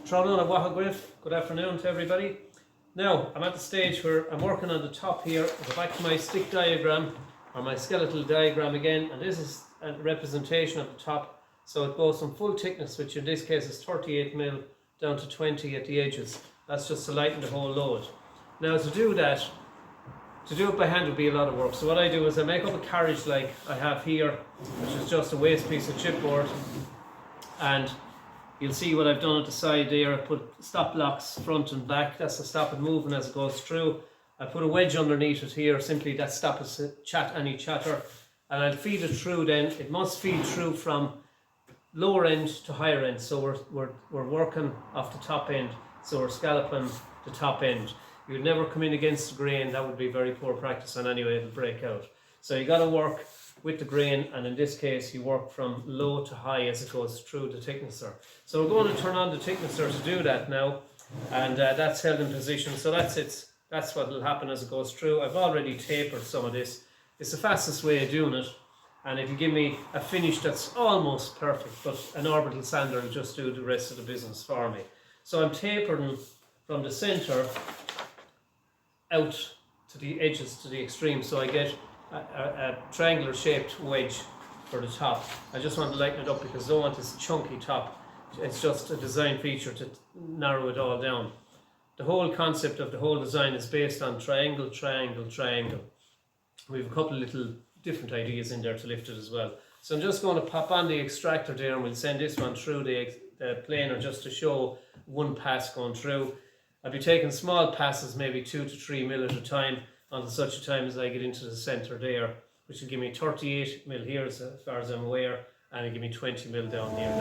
Good afternoon to everybody. Now, I'm at the stage where I'm working on the top here. I'll go back to my stick diagram, or my skeletal diagram again, and this is a representation of the top. So it goes from full thickness, which in this case is 38mm, down to 20 at the edges. That's just to lighten the whole load. Now to do it by hand would be a lot of work. So what I do is I make up a carriage like I have here, which is just a waste piece of chipboard. And you'll see what I've done at the side there. I put stop blocks front and back. That's to stop it moving as it goes through. I put a wedge underneath it here, simply that stops any chatter. And I'll feed it through then. It must feed through from lower end to higher end. So we're working off the top end. So we're scalloping the top end. You'd never come in against the grain. That would be very poor practice, and anyway it'll break out. So you got to work with the grain, and in this case you work from low to high as it goes through the thicknesser. So we're going to turn on the thicknesser to do that now, and that's held in position. So that's it. That's what will happen as it goes through. I've already tapered some of this. It's the fastest way of doing it, and if you give me a finish that's almost perfect, but an orbital sander will just do the rest of the business for me. So I'm tapering from the center out to the edges, to the extreme, so I get a triangular shaped wedge for the top. I just want to lighten it up because I don't want this chunky top. It's just a design feature to narrow it all down. The whole concept of the whole design is based on triangle, triangle, triangle. We have a couple of little different ideas in there to lift it as well. So I'm just going to pop on the extractor there, and we'll send this one through the planer just to show one pass going through. I'll be taking small passes, maybe 2 to 3mm at a time, until such a time as I get into the center there, which will give me 38mm here as far as I'm aware, and it'll give me 20mm down here.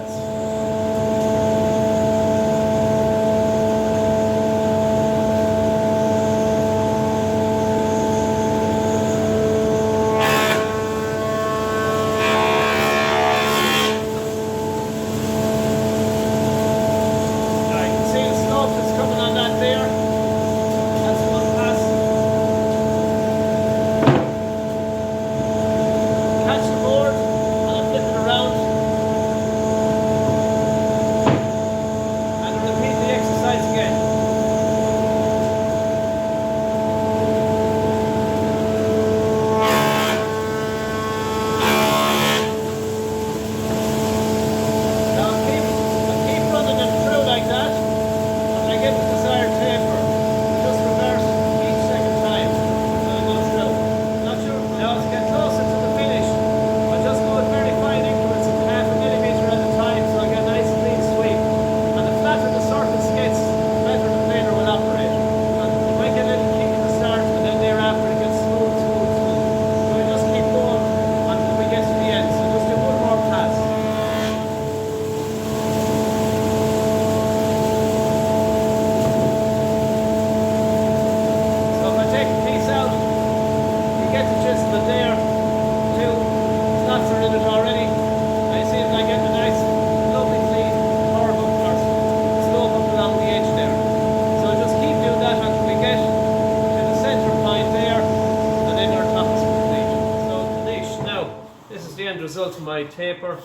Result of my taper.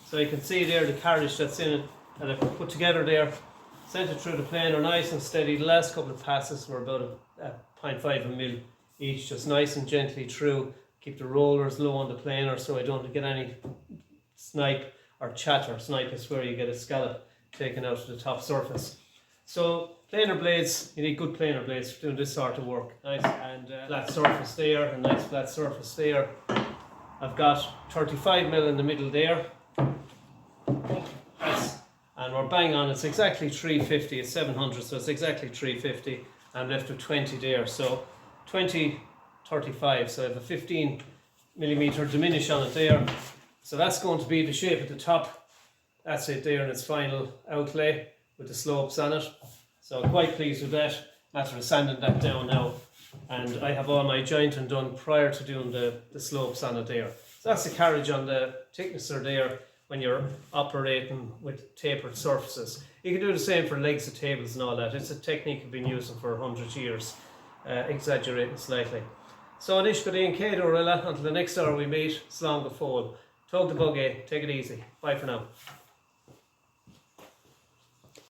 So you can see there the carriage that's in it that I've put together there. Sent it through the planer nice and steady. The last couple of passes were about a 0.5mm each, just nice and gently through. Keep the rollers low on the planer so I don't get any snipe or chatter. Snipe is where you get a scallop taken out of the top surface. So planer blades, you need good planer blades for doing this sort of work. Nice and flat surface there, a nice flat surface there. I've got 35mm in the middle there, and we're bang on. It's exactly 350, it's 700, so it's exactly 350. I'm left with 20 there, so 20, 35, so I have a 15mm diminish on it there. So that's going to be the shape at the top. That's it there in its final outlay with the slopes on it. So I'm quite pleased with that. Matter of sanding that down now. And I have all my jointing done prior to doing the slopes on it there. So that's the carriage on the thicknesser there when you're operating with tapered surfaces. You can do the same for legs of tables and all that. It's a technique I've been using for 100 years, exaggerating slightly. So Anish Godin Kado Rilla, until the next hour we meet, slán go fóill. Tug the buggy, take it easy. Bye for now.